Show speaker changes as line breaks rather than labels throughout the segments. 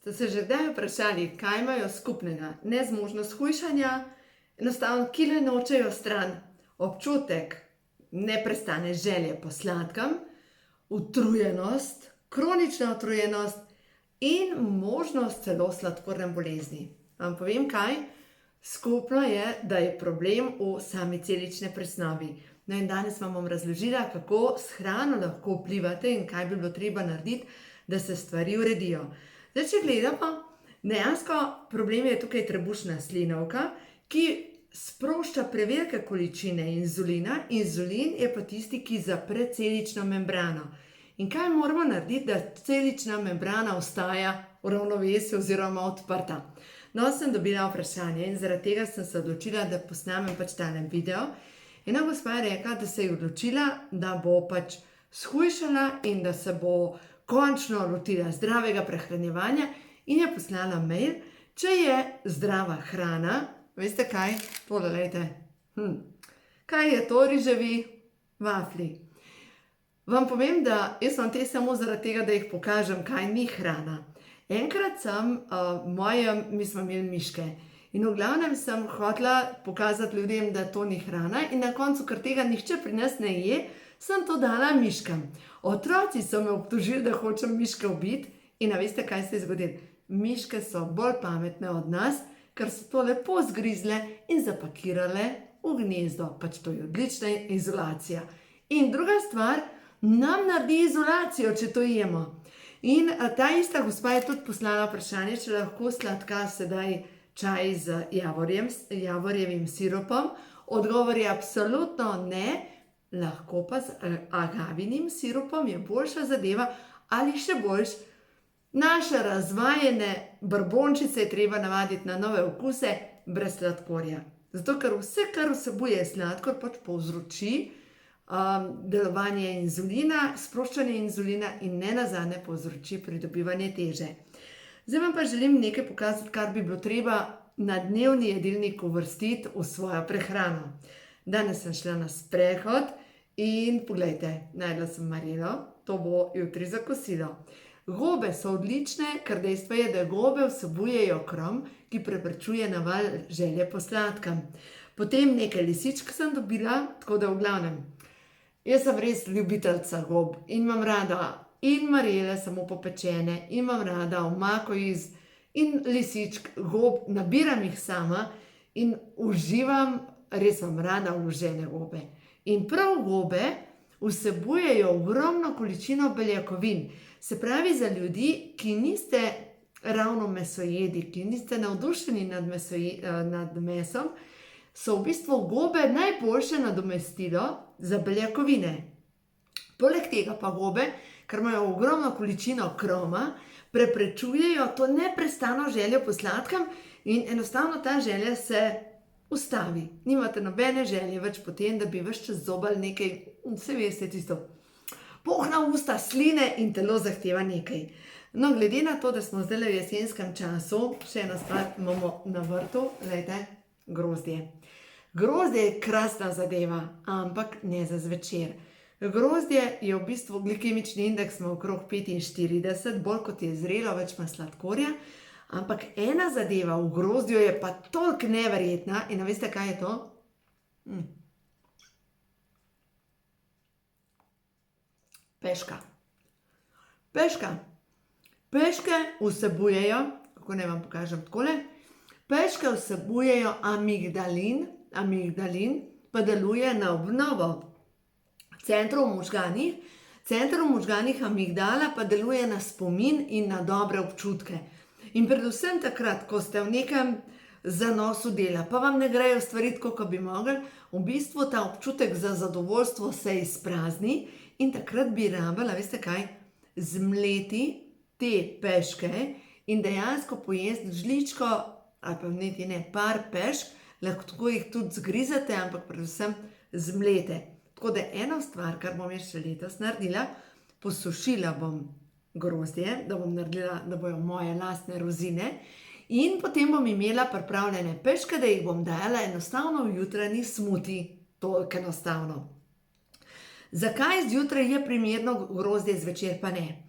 Ste se že kdaj vprašali, kaj imajo skupnega? Nezmožnost hujšanja, enostavno kile nočejo stran, občutek neprestane želje po sladkem, utrujenost, kronična utrujenost in možnost celo sladkorne bolezni. Vam povem kaj? Skupno je, da je problem v sami celični presnovi. No in danes vam bom razložila, kako s hrano lahko vplivate in kaj bi bilo treba narediti, da se stvari uredijo. Zdaj, če gledamo, dejansko problem je tukaj trebušna slinavka, ki sprošča prevelike količine inzulina. Inzulin je pa tisti, ki zapre celično membrano. In kaj moramo narediti, da celična membrana ostaja v ravnovesju oziroma odprta? No, sem dobila vprašanje in zaradi tega sem se odločila, da posnamem tale video. Ena gospa je rekla, da se je odločila, da bo shujšala in da se bo končno lotila zdravega prehranjevanja in je poslala mail, če je zdrava hrana. Veste kaj? Tole, lejte. Kaj je to, riževi vafli? Vam povem, da jaz vam te samo zaradi tega, da jih pokažem, kaj ni hrana. Enkrat sem, mi smo imeli miške in v glavnem sem hotela pokazati ljudem, da to ni hrana in na koncu, ker tega nihče pri nas ne je, sem to dala miškam. Otroci so me obtožili, da hočem miške ubiti in a veste, kaj se je zgodilo? Miške so bolj pametne od nas, ker so to lepo zgrizle in zapakirale v gnezdo. To je odlična izolacija. In druga stvar, nam naredi izolacijo, če to jemo. In ta ista gospa je tudi poslala vprašanje, če lahko sladka sedaj čaj z javorjevim sirupom. Odgovor je absolutno ne, lahko pa z agavinim sirupom je boljša zadeva ali še boljš. Naše razvajene brbončice je treba navaditi na nove okuse brez sladkorja. Zato, ker vse, kar vsebuje sladkor, povzroči delovanje inzulina, sproščanje inzulina in nenazadnje povzroči pridobivanje teže. Zdaj vam pa želim nekaj pokazati, kar bi bilo treba na dnevni jedilnik uvrstiti v svojo prehrano. Danes sem šla na sprehod in poglejte, našla sem marelo, to bo jutri za kosilo. Gobe so odlične, ker dejstvo je, da gobe vsebujejo krom, ki preprečuje naval želje po sladkem. Potem nekaj lisičk sem dobila, tako da v glavnem. Jaz sem res ljubiteljca gob in imam rada in marele samo popečene, in imam rada omako in lisičk, gob, nabiram jih sama in uživam, res imam rada vložene gobe. In prav gobe vsebujejo ogromno količino beljakovin. Se pravi, za ljudi, ki niste ravno mesojedi, ki niste navdušeni nad mesom, so v bistvu gobe najboljše nadomestilo za beljakovine. Poleg tega pa gobe, ker imajo ogromno količino kroma, preprečujejo to neprestano željo po sladkem in enostavno ta želja se ustavi. Nimate nobene želje več potem, da bi ves čas zobali nekaj, vse veste tisto, polna usta sline in telo zahteva nekaj. No, glede na to, da smo zdaj v jesenskem času, še ena stvar imamo na vrtu, gledajte, grozdje. Grozdje je krasna zadeva, ampak ne za zvečer. Grozdje je v bistvu glikemični indeks ima okrog 45, bolj kot je zrelo, več ima sladkorja, ampak ena zadeva v grozdju je pa toliko neverjetna in a veste, kaj je to? Peška. Peške vsebujejo, kako naj vam pokažem takole, peške vsebujejo amigdalin pa deluje na obnovo centrov v možganih. Center v možganih amigdala pa deluje na spomin in na dobre občutke. In predvsem takrat, ko ste v nekem zanosu dela, pa vam ne grejo stvari tako, kot bi mogli, v bistvu ta občutek za zadovoljstvo se izprazni in takrat bi rabila, veste kaj, zmleti te peške in dejansko pojesti žličko, ali pa niti ne, par pešk, lahko jih tudi zgrizate, ampak predvsem zmlete. Tako da ena stvar, kar bom še letos naredila, posušila bom grozdje, da bom naredila, da bojo moje lastne rozine in potem bom imela pripravljene peške, da jih bom dajala enostavno v jutranji smuti. Toliko enostavno. Zakaj zjutraj je primerno grozdje, zvečer pa ne?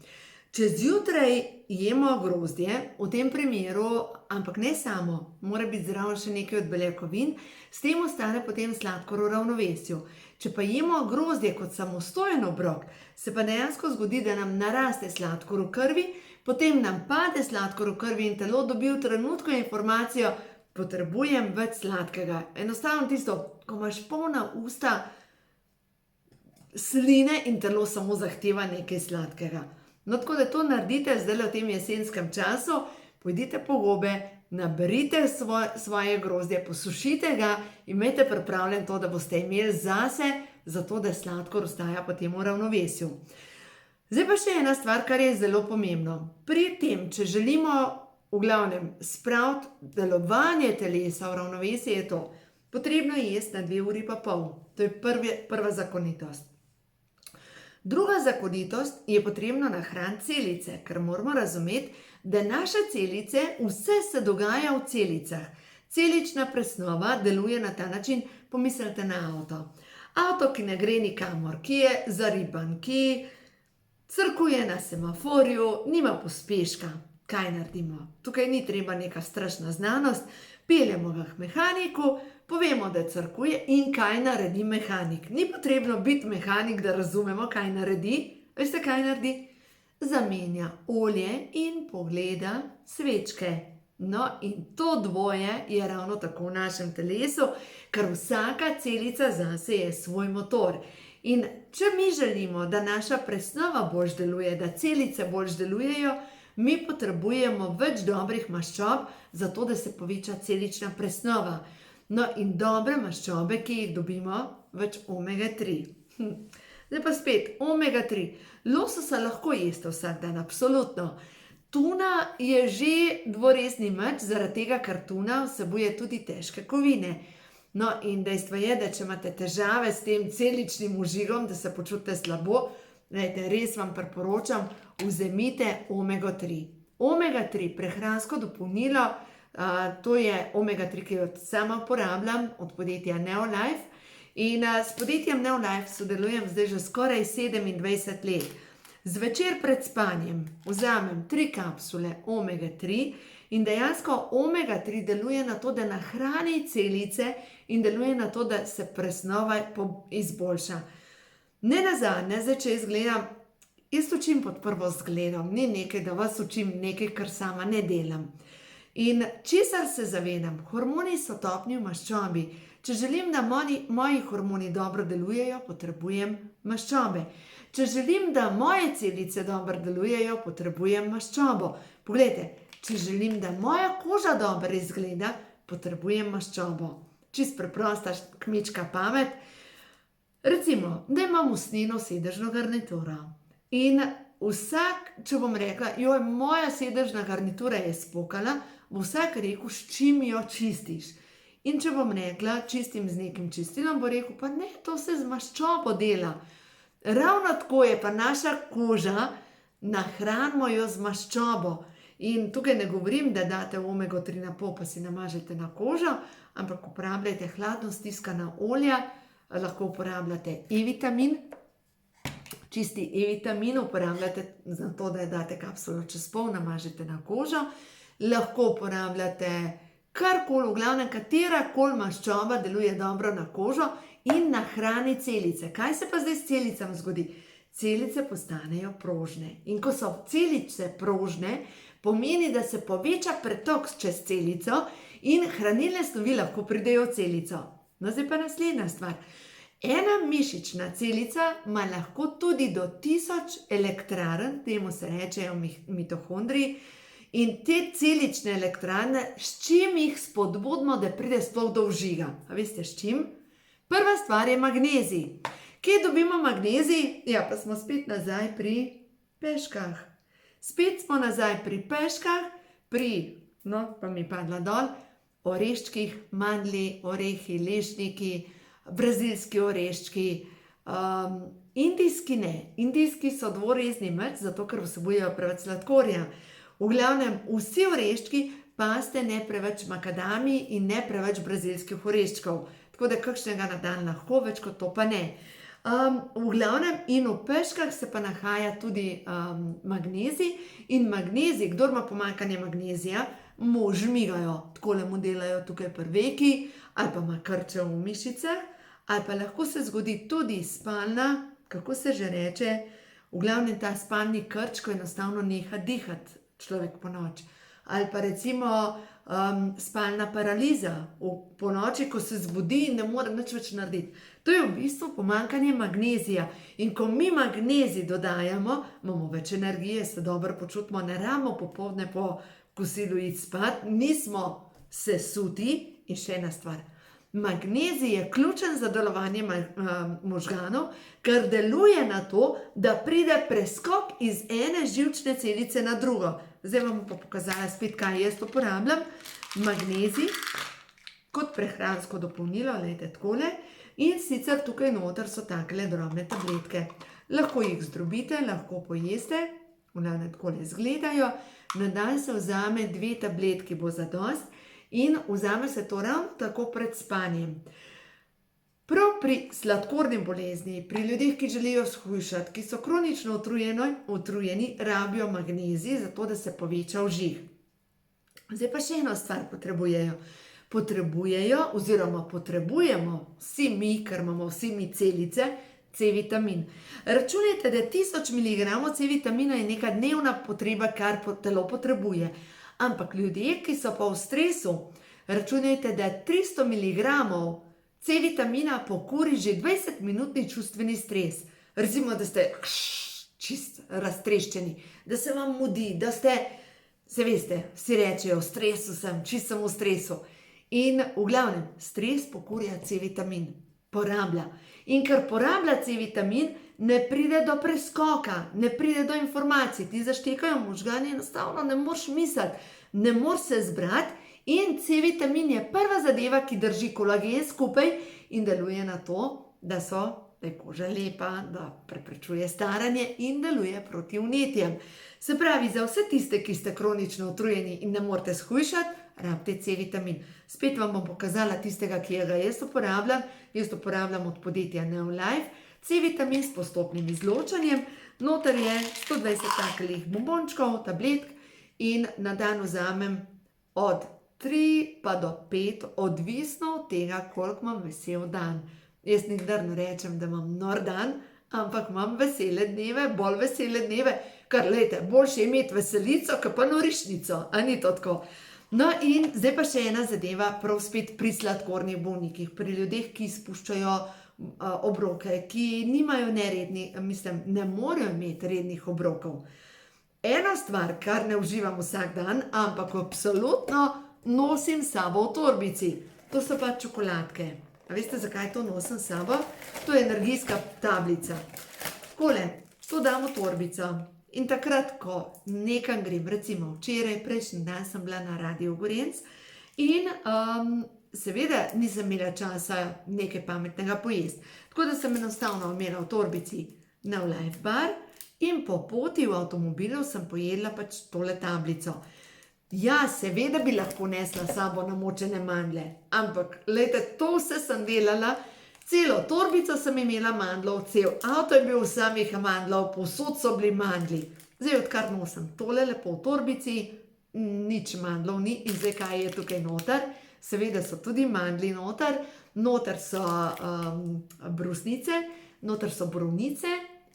Če zjutraj jemo grozdje, v tem primeru, ampak ne samo, mora biti zraven še nekaj od beljakovin, s tem ostane potem sladkor v ravnovesju. Če pa jemo grozdje kot samostojen obrok, se pa dejansko zgodi, da nam naraste sladkor v krvi, potem nam pade sladkor v krvi in telo dobi v trenutku informacijo, potrebujem več sladkega. Enostavno tisto, ko imaš polna usta sline in telo samo zahteva nekaj sladkega. No, tako da to naredite zdaj v tem jesenskem času, pojdite po gobe, naberite svoje grozdje, posušite ga in imejte pripravljen to, da boste imeli zase, zato da sladkor ostaja potem v ravnovesju. Zdaj pa še ena stvar, kar je zelo pomembno. Pri tem, če želimo v glavnem spraviti delovanje telesa v ravnovesje, je to potrebno jesti na 2,5 uri. To je prva zakonitost. Druga zakonitost je potrebno nahraniti celice, ker moramo razumeti, da naše celice, vse se dogaja v celicah. Celična presnova deluje na ta način, pomislite na avto. Avto, ki ne gre nikamor, ki je zariban, ki crkuje na semaforju, nima pospeška. Kaj naredimo? Tukaj ni treba neka strašna znanost, peljemo ga k mehaniku, povemo, da crkuje in kaj naredi mehanik. Ni potrebno biti mehanik, da razumemo, kaj naredi. Veste, kaj naredi? Zamenja olje in pogleda svečke. No, in to dvoje je ravno tako v našem telesu, ker vsaka celica zase je svoj motor. In če mi želimo, da naša presnova bolj deluje, da celice bolj delujejo, mi potrebujemo več dobrih maščob, zato da se poveča celična presnova. No, in dobre maščobe, ki jih dobimo, več omega 3. Zdaj pa spet, omega 3. Lososa lahko jeste vsak dan, absolutno. Tuna je že dvoresni meč, zaradi tega, ker tuna vsebuje tudi težke kovine. No, in dejstvo je, da če imate težave s tem celičnim užigom, da se počutite slabo, res vam priporočam, vzemite omega 3. Omega 3, prehransko dopolnilo, to je omega 3, ki jo sama uporabljam od podjetja Neolife. In s podjetjem Neolife sodelujem zdaj že skoraj 27 let. Zvečer pred spanjem vzamem 3 kapsule omega 3 in dejansko omega 3 deluje na to, da nahrani celice in deluje na to, da se presnova izboljša. Ne nazadnje, zdaj če jaz učim pod prvo zgledom, ni nekaj, da vas učim nekaj, kar sama ne delam. In česar se zavedam, hormoni so topni v maščobi. Če želim, da moji hormoni dobro delujejo, potrebujem maščobe. Če želim, da moje celice dobro delujejo, potrebujem maščobo. Poglejte, če želim, da moja koža dobro izgleda, potrebujem maščobo. Čist preprosta kmečka pamet. Recimo, da imam usnjeno sedežno garnituro. In če bom rekla, joj, moja sedežna garnitura je spokala, bo vsak rekel, s čim jo čistiš. In če bom rekla, čistim z nekim čistilom, bo rekel, pa ne, to se z maščobo dela. Ravno tako je pa naša koža, nahranimo jo z maščobo. In tukaj ne govorim, da date omega 3 na pol, pa si namažete na kožo, ampak uporabljajte hladno stiskana olja, lahko uporabljate E-vitamin, čisti E-vitamin uporabljate za to, da date kapsulo čez pol, namažete na kožo, lahko uporabljate karkoli, v glavnem katerakoli maščoba deluje dobro na kožo in nahrani celice. Kaj se pa zdaj s celicami zgodi? Celice postanejo prožne. In ko so celice prožne, pomeni, da se poveča pretok čez celico in hranilne snovi lahko pridejo v celico. No, zdaj pa naslednja stvar. Ena mišična celica ima lahko tudi do 1000 elektrarn, temu se rečejo mitohondriji, in te celične elektrarne, s čim jih spodbudimo, da pride sploh do vžiga? A veste s čim? Prva stvar je magnezij. Kje dobimo magnezij? Ja, pa smo spet nazaj pri peškah. Spet smo nazaj pri peškah, pa mi padla dol, oreščkih, mandlji, orehi, lešniki, brazilski oreščki, indijski ne. Indijski so dvorezni meč, zato ker vsebujejo preveč sladkorja. V glavnem, vsi oreščki paste ne preveč makadami in ne preveč brazilskih oreščkov. Tako da kakšnega na dan lahko, več kot to pa ne. V glavnem in v peškah se pa nahaja tudi magnezij in magnezij, kdor ima pomanjkanje magnezija, mu žmigajo, takole mu delajo tukaj pri veki ali pa ima krče v mišicah, ali pa lahko se zgodi tudi spalna, kako se že reče, v glavnem ta spalni krč, ko enostavno neha dihati človek po noč. Ali pa recimo spalna paraliza po noči, ko se zbudi in ne more nič več narediti. To je v bistvu pomanjkanje magnezija. In ko mi magnezij dodajamo, imamo več energije, se dobro počutimo, ne rabimo popoldne po kosilu iti spat, nismo sesuti. In še ena stvar. Magnezij je ključen za delovanje možganov, ker deluje na to, da pride preskok iz ene živčne celice na drugo. Zdaj vam bom pokazala spet, kaj jaz uporabljam. Magnezij kot prehransko dopolnilo, glejte takole. In sicer tukaj noter so takle drobne tabletke. Lahko jih zdrobite, lahko pojeste, v glavnem takole izgledajo. Na dan se vzame 2 tabletki, bo zadost. In vzame se to ravno tako pred spanjem. Prav pri sladkorni bolezni, pri ljudeh, ki želijo shujšati, ki so kronično utrujeni, rabijo magnezij, zato da se poveča vžig. Zdaj pa še eno stvar potrebujemo vsi mi, ker imamo vsi mi celice, C-vitamin. Računajte, da 1000 mg C-vitamina je neka dnevna potreba, kar telo potrebuje. Ampak ljudje, ki so pa v stresu, računajte, da 300 mg C-vitamina pokuri že 20-minutni čustveni stres. Recimo, da ste čist raztreščeni, da se vam mudi, da ste, se veste, vsi rečejo, v stresu sem, čist sem v stresu. In v glavnem, stres pokurja C-vitamin, porablja. In ker porablja C-vitamin, ne pride do preskoka, ne pride do informacij, ti zaštekajo možgani, enostavno ne moreš misliti, ne moreš se zbrati in C-vitamin je prva zadeva, ki drži kolagen skupaj in deluje na to, da je koža lepa, da preprečuje staranje in deluje proti vnetjem. Se pravi, za vse tiste, ki ste kronično utrujeni in ne morete shujšati, rabite C-vitamin. Spet vam bom pokazala tistega, ki ga jaz uporabljam od podjetja Neolife. C-vitamin s postopnim izločanjem, noter je 120 takelih bombončkov, tabletk in na dan vzamem od 3 pa do 5, odvisno od tega, koliko imam vesel dan. Jaz nikdar ne rečem, da imam nor dan, ampak imam vesele dneve, bolj vesele dneve, kar lejte, boljše imeti veselico, kot pa norišnico, a ni to tako. No in zdaj pa še ena zadeva, prav spet pri sladkornih bolnikih, pri ljudeh, ki spuščajo obroke, ki nimajo ne morejo imeti rednih obrokov. Ena stvar, kar ne uživam vsak dan, ampak absolutno nosim s sabo v torbici. To so pa čokoladke. A veste, zakaj to nosim s sabo? To je energijska tablica. Takole, to dam v torbico. In takrat, ko nekam grem, recimo včeraj, prejšnji dan sem bila na Radiu Gorenc in seveda nisem imela časa nekaj pametnega pojesti. Tako da sem enostavno imela v torbici Neolife bar in po poti v avtomobilu sem pojedla pač tole tablico. Ja, seveda bi lahko nesla s sabo namočene mandlje, ampak lejte, to vse sem delala, celo torbico sem imela mandlov, cel avto je bil samih mandlov, povsod so bili mandli. Zdaj, odkar nosim tole lepo v torbici, nič mandlov ni in zdaj, kaj je tukaj noter? Seveda so tudi mandli noter, noter so brusnice, noter so borovnice,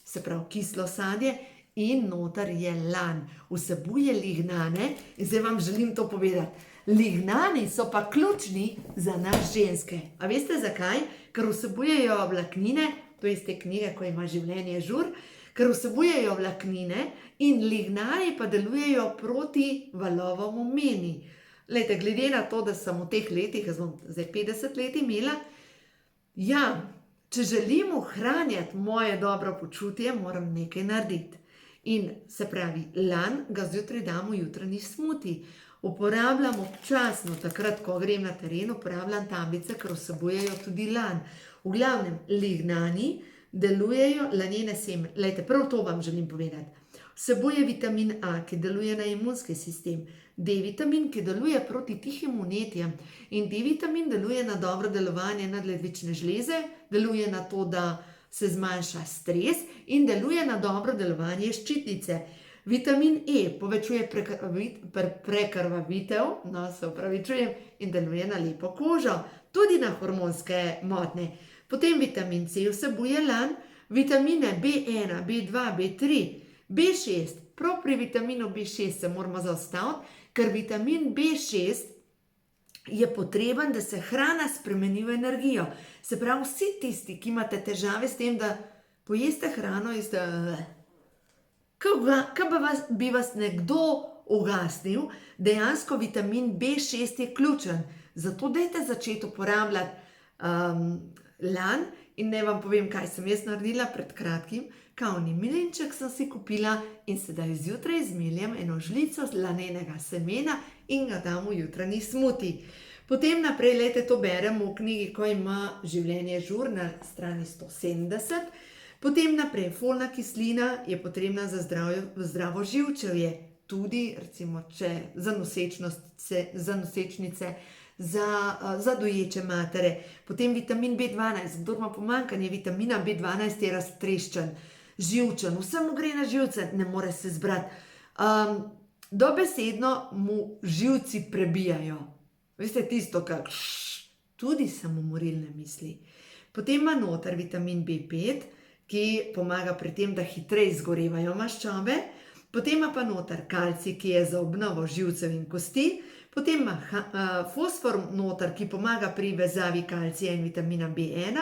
se pravi kislo sadje in noter je lan. Vsebuje lignane in zdaj vam želim to povedati. Lignani so pa ključni za nas ženske. A veste zakaj? Ker vsebujejo vlaknine, to je iz te knjige, ko ima življenje žur, ker vsebujejo vlaknine in lignani pa delujejo proti valovom v meni. Glejte, glede na to, da sem v teh letih, jaz bom zdaj 50 let imela, ja, če želim ohranjati moje dobro počutje, moram nekaj narediti. In se pravi, lan ga zjutraj dam v jutranji smuti. Uporabljam občasno, takrat, ko grem na teren, uporabljam tablice, ker vsebujejo tudi lan. V glavnem, lignani delujejo, lanene seme. Glejte, prav to vam želim povedati. Vsebuje vitamin A, ki deluje na imunski sistem, D-vitamin, ki deluje proti tihim vnetjem in D-vitamin deluje na dobro delovanje nadledvične žleze, deluje na to, da se zmanjša stres in deluje na dobro delovanje ščitnice. Vitamin E povečuje prekrvavitev, se opravičujem, in deluje na lepo kožo, tudi na hormonske motnje. Potem vitamin C vsebuje lan, vitamine B1, B2, B3, B6. Prav pri vitaminu B6 se moramo zaustaviti, ker vitamin B6 je potreben, da se hrana spremeni v energijo. Se pravi, vsi tisti, ki imate težave s tem, da pojeste hrano iz bi vas nekdo ugasnil, dejansko vitamin B6 je ključen. Zato dajte začeti uporabljati lan in naj vam povem, kaj sem jaz naredila pred kratkim. Kavni milinček sem si kupila in sedaj zjutraj zmeljem eno žlico lanenega semena in ga dam v jutranji smuti. Potem naprej, lejte, to berem v knjigi Ko ima življenje žur na strani 170. Potem naprej, folna kislina je potrebna za zdravo živčevje, tudi recimo za nosečnice, za doječe matere. Potem vitamin B12, kdor ima pomanjkanje vitamina B12 je raztreščen, živčen, vse mu gre na živce, ne more se zbrati. Dobesedno mu živci prebijajo. Veste, tisto, kar tudi samomorilne misli. Potem ima noter vitamin B5, ki pomaga pri tem, da hitreje izgorevajo maščobe. Potem ima pa noter kalcij, ki je za obnovo živcev in kosti. Potem ima fosfor noter, ki pomaga pri vezavi kalcija in vitamina B1.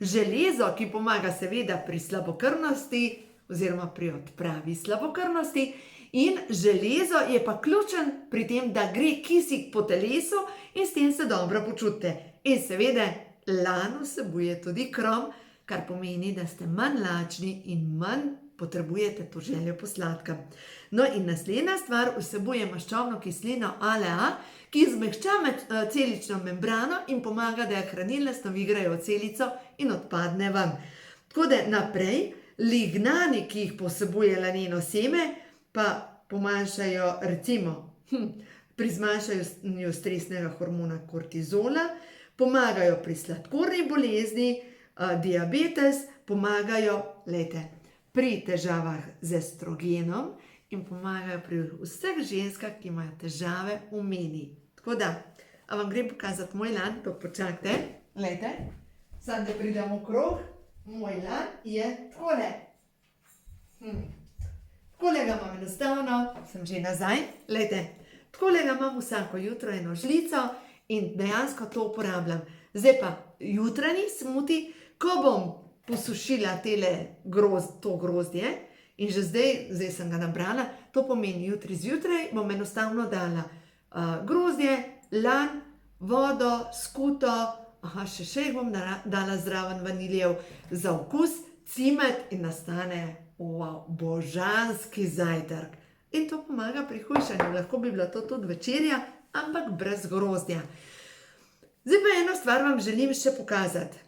Železo, ki pomaga seveda pri slabokrvnosti oziroma pri odpravi slabokrvnosti. In železo je pa ključen pri tem, da gre kisik po telesu in s tem se dobro počutite. In seveda lan vsebuje tudi krom, kar pomeni, da ste manj lačni in manj potrebujete to željo po sladkem. No in naslednja stvar, vsebuje maščobno kislino ALA, ki zmehča celično membrano in pomaga, da hranilne snovi grejo v celico in odpadne ven. Tako da naprej, lignani, ki jih vsebuje laneno seme, pa pomanjšajo, recimo, pri zmanjšanju stresnega hormona kortizola, pomagajo pri sladkorni bolezni, diabetes, pomagajo, pri težavah z estrogenom in pomagajo pri vseh ženskah, ki imajo težave v meni. Tako da, a vam grem pokazati moj lan, to počakajte, samo da pridem okrog, moj lan je takole. Takole ga imam enostavno, sem že nazaj, takole ga imam vsako jutro eno žlico in dejansko to uporabljam. Zdaj pa jutranji smuti, ko bom posušila to grozdje in že zdaj sem ga nabrala, to pomeni jutri zjutraj bom enostavno dala grozdje, lan, vodo, skuto, še jih bom dala zraven vaniljev za okus, cimet in nastane božanski zajtrk. In to pomaga pri hujšanju, lahko bi bila to tudi večerja, ampak brez grozdja. Zdaj pa eno stvar vam želim še pokazati.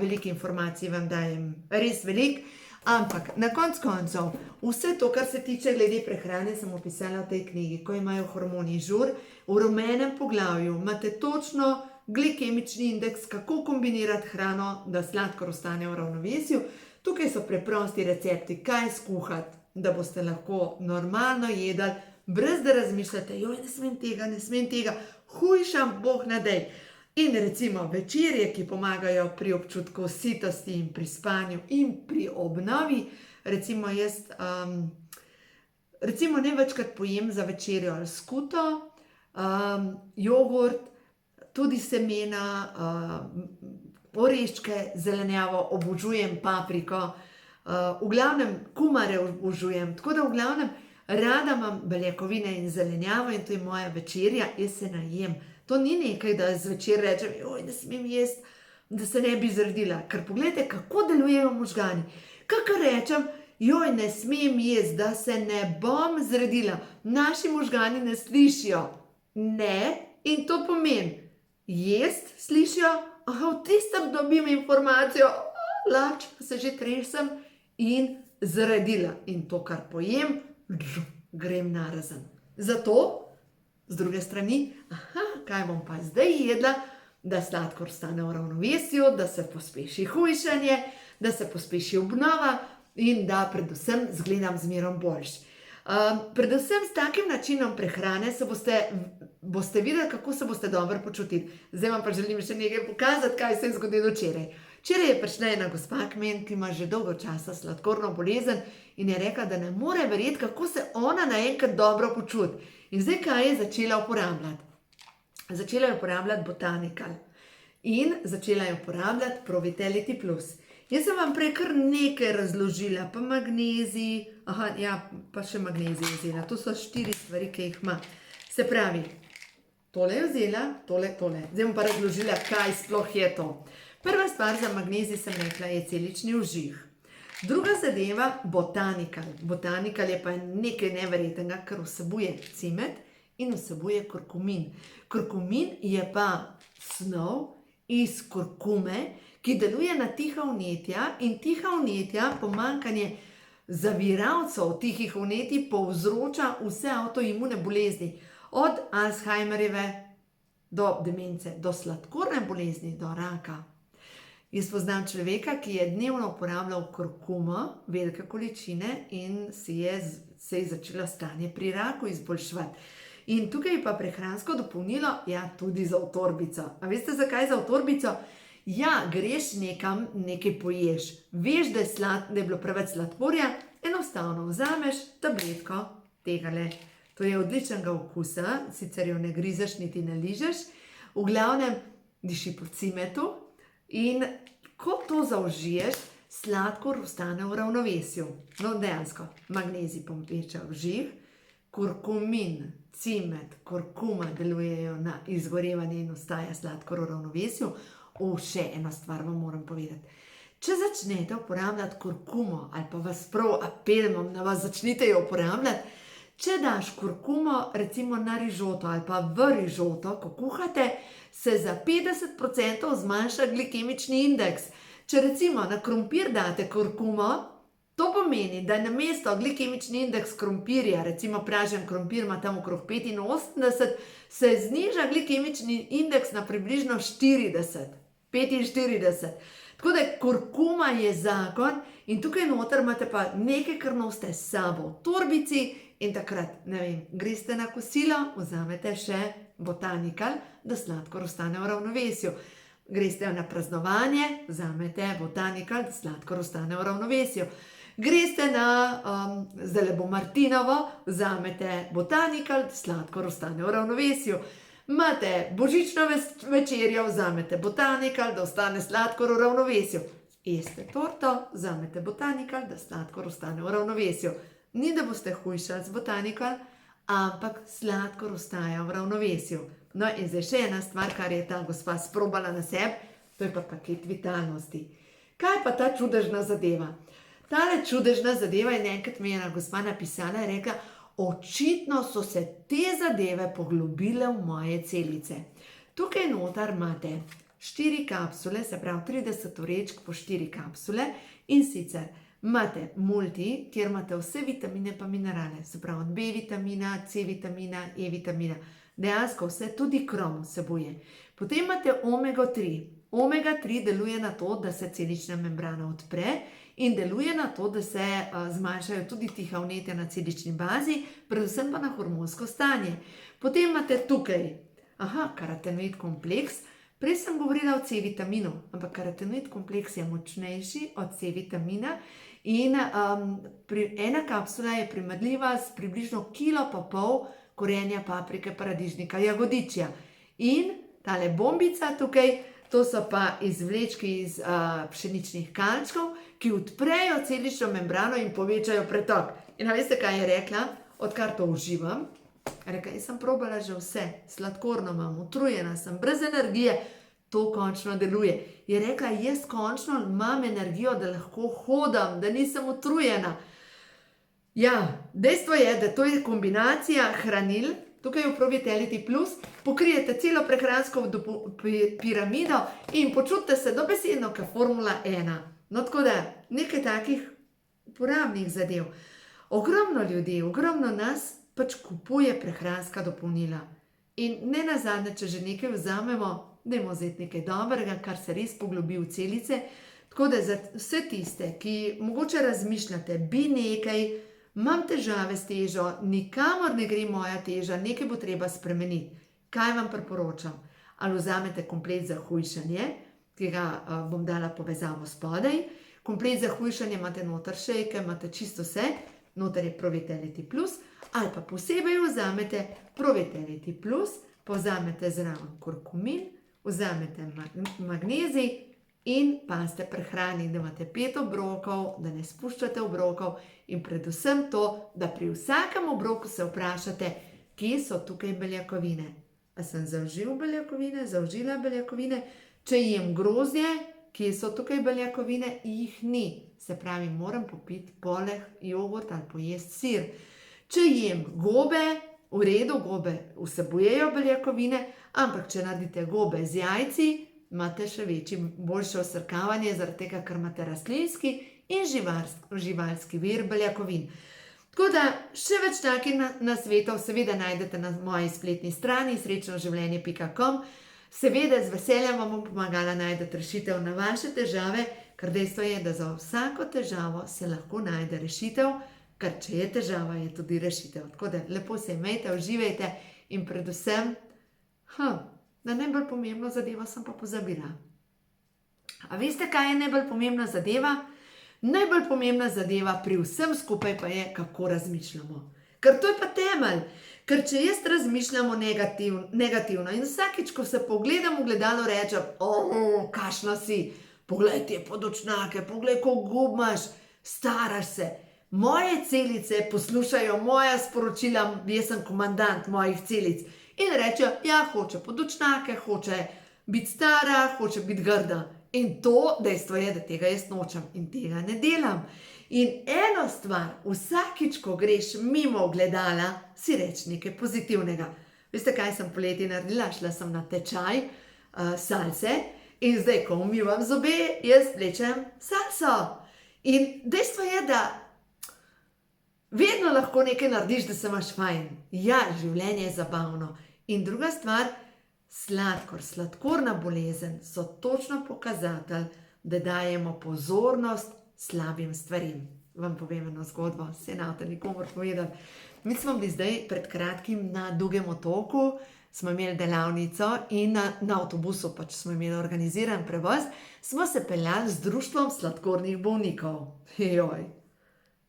Veliko informacij vam dajem, res veliko, ampak na koncu vse to, kar se tiče glede prehrane, sem opisala v tej knjigi, Ko imajo hormoni žur. V rumenem poglavju imate točno glikemični indeks, kako kombinirati hrano, da sladkor ostane v ravnovesju. Tukaj so preprosti recepti, kaj skuhati, da boste lahko normalno jedli, brez da razmišljate, ne smem tega, hujšam, bog ne dej. In recimo večerje, ki pomagajo pri občutku sitosti in pri spanju in pri obnovi. Recimo jaz, največkrat pojem za večerjo ali skuto, jogurt, tudi semena, oreščke, zelenjavo, obožujem papriko, v glavnem kumare obožujem, tako da v glavnem rada imam beljakovine in zelenjavo in to je moja večerja, jaz se najem. To ni nekaj, da zvečer rečem, ne smem jesti, da se ne bi zredila, ker pogledajte, kako delujejo možgani. Kakor rečem, ne smem jesti, da se ne bom zredila, naši možgani ne slišijo, ne, in to pomeni, jesti slišijo, v tistem dobim informacijo, lačka se že tresem in zredila. In to, kar pojem, grem narazen. Zato, z druge strani, kaj bom pa zdaj jedla, da sladkor stane v ravnovesju, da se pospeši hujšanje, da se pospeši obnova in da predvsem izgledam zmerom boljš. Predvsem s takim načinom prehrane boste videli, kako se boste dobro počutili. Zdaj vam pa želim še nekaj pokazati, kaj se je zgodilo včeraj. Včeraj je prišla ena gospa k meni, ki ima že dolgo časa sladkorno bolezen in je rekla, da ne more verjeti, kako se ona naenkrat dobro počuti. In zdaj kaj je začela uporabljati? Začela je uporabljati Botanical in začela je uporabljati Pro-Vitality Plus. Jaz sem vam prej kar nekaj razložila, pa magnezij, pa še magnezij je vzela. To so 4 stvari, ki jih ima. Se pravi, tole je vzela, tole. Zdaj bom pa razložila, kaj sploh je to. Prva stvar za magnezij sem rekla je celični ožig. Druga zadeva, Botanical. Botanical je pa nekaj neverjetnega, ker vsebuje cimet in vsebuje kurkumin. Kurkumin je pa snov iz kurkume, ki deluje na tiha vnetja in tiha vnetja, pomanjkanje zaviralcev tihih vnetij povzroča vse avtoimune bolezni. Od Alzheimerjeve do demence, do sladkorne bolezni, do raka. Jaz poznam človeka, ki je dnevno uporabljal kurkumo, velike količine in se je začelo stanje pri raku izboljševati. In tukaj pa prehransko dopolnilo, tudi za v torbico. A veste, zakaj za v torbico? Greš nekam, nekaj poješ. Veš, da je bilo preveč sladkorja, enostavno vzameš tabletko tegale. To je odličnega okusa, sicer jo ne grizeš, niti ne ližeš. V glavnem diši po cimetu in ko to zaužiješ, sladkor ostane v ravnovesju. No, dejansko, magnezij poveča ožig, kurkumin, cimet, kurkuma delujejo na izgorevanje in ostaja sladkor v ravnovesju. Še eno stvar vam moram povedati. Če začnete uporabljati kurkumo, ali pa vas prav apelom na vas, začnite jo uporabljati, če daš kurkumo recimo na rižoto ali pa v rižoto, ko kuhate, se za 50% zmanjša glikemični indeks. Če recimo na krompir date kurkumo, to pomeni, da namesto glikemični indeks krompirja, recimo pražen krompir ima tam okrog 85, se zniža glikemični indeks na približno 45. Tako da kurkuma je zakon in tukaj noter imate pa nekaj, kar nosite s sabo v torbici in takrat, greste na kosilo, vzamete še Botanical, da sladkor ostane v ravnovesju. Greste na praznovanje, vzamete Botanical, da sladkor ostane v ravnovesju. Greste na, zdajle bo Martinovo, vzamete Botanical, da sladkor ostane v ravnovesju. Imate božično večerjo, vzamete Botanical, da ostane sladkor v ravnovesju. Jeste torto, vzamete Botanical, da sladkor ostane v ravnovesju. Ni, da boste hujšali z Botanical, ampak sladkor ostaja v ravnovesju. No in zdaj še ena stvar, kar je ta gospa sprobala na sebi, to je pa paket vitalnosti. Kaj pa ta čudežna zadeva? Tale čudežna zadeva je enkrat mi ena gospa napisala in rekla, očitno so se te zadeve poglobile v moje celice. Tukaj notar imate 4 kapsule, se pravi 30 vrečk po 4 kapsule in sicer imate multi, kjer imate vse vitamine pa minerale, se pravi od B vitamina, C vitamina, E vitamina. Dejansko vse, tudi krom vsebuje. Potem imate omega 3. Omega 3 deluje na to, da se celična membrana odpre in deluje na to, da se zmanjšajo tudi tiha vnetja na celični bazi, predvsem pa na hormonsko stanje. Potem imate tukaj, karotenoid kompleks. Prej sem govorila o C vitaminu, ampak karotenoid kompleks je močnejši od C vitamina in ena kapsula je primerljiva s približno 1,5 kg korenja, paprike, paradižnika, jagodičja. In tale bombica tukaj, to so pa izvlečki iz pšeničnih kalčkov, ki odprejo celično membrano in povečajo pretok. In veste, kaj je rekla? Odkar to uživam, rekla, jaz sem probala že vse, sladkorno imam, utrujena sem, brez energije, to končno deluje. Je rekla, jaz končno imam energijo, da lahko hodam, da nisem utrujena. Dejstvo je, da to je kombinacija hranil, tukaj v Pro-Vitality Plus, pokrijete celo prehransko piramido in počutite se dobesedno kot Formula 1. No, tako da, nekaj takih uporabnih zadev. Ogromno ljudi, ogromno nas pač kupuje prehranska dopolnila. In ne nazadnje, če že nekaj vzamemo, dajmo vzeti nekaj dobrega, kar se res poglobi v celice. Tako da za vse tiste, ki mogoče razmišljate, bi nekaj, imam težave s težo, nikamor ne gre moja teža, nekaj bo treba spremeniti. Kaj vam priporočam? Ali vzamete komplet za hujšanje, ki ga bom dala povezavo spodaj. Komplet za hujšanje imate noter šejke, imate čisto vse, noter je Pro-Vitality Plus, ali pa posebej vzamete Pro-Vitality Plus, pa vzamete zraven kurkumin, vzamete magnezij in pazite prehrani, da imate 5 obrokov, da ne spuščate obrokov in predvsem to, da pri vsakem obroku se vprašate, kje so tukaj beljakovine. A sem zaužila beljakovine? Če jem grozdje, kje so tukaj beljakovine, jih ni. Se pravi, moram popiti poleg jogurt ali pojesti sir. Če jem gobe, v redu, gobe vsebujejo beljakovine, ampak če naredite gobe z jajci, imate še boljše osrkavanje, zaradi tega, ker imate rastlinski in živalski vir beljakovin. Tako da še več takih nasvetov seveda najdete na moji spletni strani srečnoživljenje.com. Seveda z veseljem vam bom pomagala najti rešitev na vaše težave, ker dejstvo je, da za vsako težavo se lahko najde rešitev, ker če je težava, je tudi rešitev. Tako da lepo se imejte, uživajte in predvsem, na najbolj pomembno zadevo sem pa pozabila. A veste, kaj je najbolj pomembna zadeva? Najbolj pomembna zadeva pri vsem skupaj pa je, kako razmišljamo. Ker to je pa temelj. Ker če jaz razmišljamo negativno in vsakič, ko se pogledam v gledalo, rečem, kakšna si, poglej te podočnjake, poglej, koliko gub imaš, staraš se. Moje celice poslušajo moja sporočila, jaz sem komandant mojih celic in rečejo, ja, hoče podočnjake, hoče biti stara, hoče biti grda. In to dejstvo je, da tega jaz nočem in tega ne delam. In eno stvar, vsakič, ko greš mimo ogledala, si reči nekaj pozitivnega. Veste, kaj sem poleti naredila? Šla sem na tečaj salse in zdaj, ko umivam zobe, jaz vlečem salso. In dejstvo je, da vedno lahko nekaj narediš, da se imaš fajn. Ja, življenje je zabavno. In druga stvar, sladkorna bolezen so točno pokazatelj, da dajemo pozornost slabim stvarim. Vam povem eno zgodbo, se ne boste nikomur povedali. Mi smo bili zdaj pred kratkim na Dugem otoku, smo imeli delavnico in na avtobusu pač smo imeli organiziran prevoz, smo se peljali z društvom sladkornih bolnikov.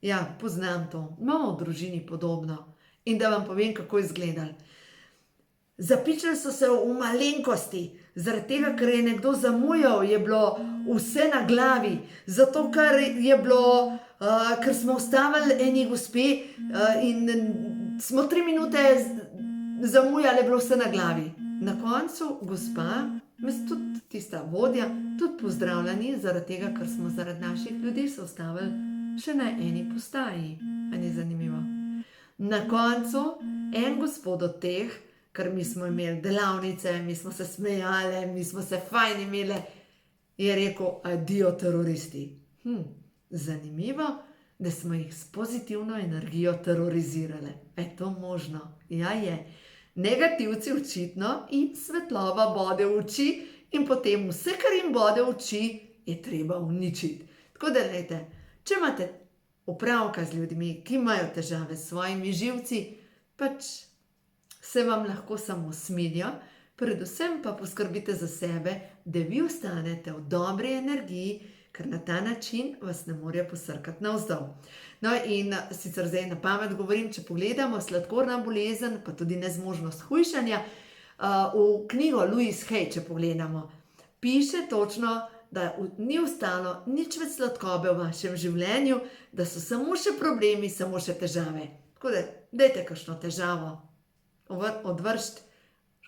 Ja, poznam to, imamo v družini podobno. In da vam povem, kako je izgledalo. Zapičali so se v malenkosti, zaradi tega, ker je nekdo zamujal, je bilo vse na glavi, zato ker je bilo, ker smo ustavili eni gospe in smo 3 minute zamujali, je bilo vse na glavi. Na koncu gospa, tudi tista vodja, tudi pozdravljeni, zaradi tega, ker smo zaradi naših ljudi se ustavili še na eni postaji. A ni zanimivo? Na koncu en gospod od teh, ker mi smo imeli delavnice, mi smo se smejali, mi smo se fajn imeli, je rekel, adijo teroristi. Zanimivo, da smo jih s pozitivno energijo terorizirali. Je to možno? Ja, je. Negativci očitno in svetloba bode v oči in potem vse, kar jim bode v oči, je treba uničiti. Tako da, glejte, če imate opravka z ljudmi, ki imajo težave s svojimi živci, pač se vam lahko samo smilijo, predvsem pa poskrbite za sebe, da vi ostanete v dobri energiji, ker na ta način vas ne morejo posrkati navzdol. No in sicer zdaj na pamet govorim, če pogledamo sladkorna bolezen, pa tudi nezmožnost hujšanja, v knjigo Louise Hay, če pogledamo, piše točno, da ni ostalo nič več sladkobe v vašem življenju, da so samo še problemi, samo še težave. Tako da, dajte kakšno težavo odvršiti,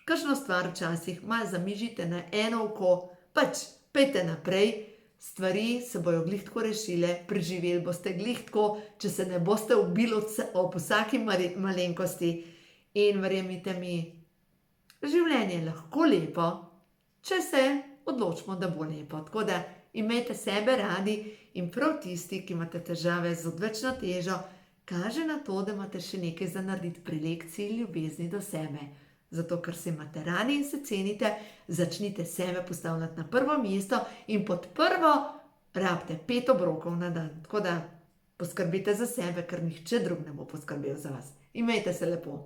kakšno stvar včasih malo zamižite na eno oko, pač pejte naprej, stvari se bojo glih tako rešile, preživeli boste glih tako, če se ne boste ubili ob vsaki malenkosti in verjemite mi, življenje je lahko lepo, če se odločimo, da bo lepo. Tako da imejte sebe radi in prav tisti, ki imate težave z odvečno težo, kaže na to, da imate še nekaj za narediti pri lekciji ljubezni do sebe. Zato, ker se imate radi in se cenite, začnite sebe postavljati na prvo mesto in pod prvo rabite 5 obrokov na dan. Tako da poskrbite za sebe, ker nihče drug ne bo poskrbel za vas. Imejte se lepo.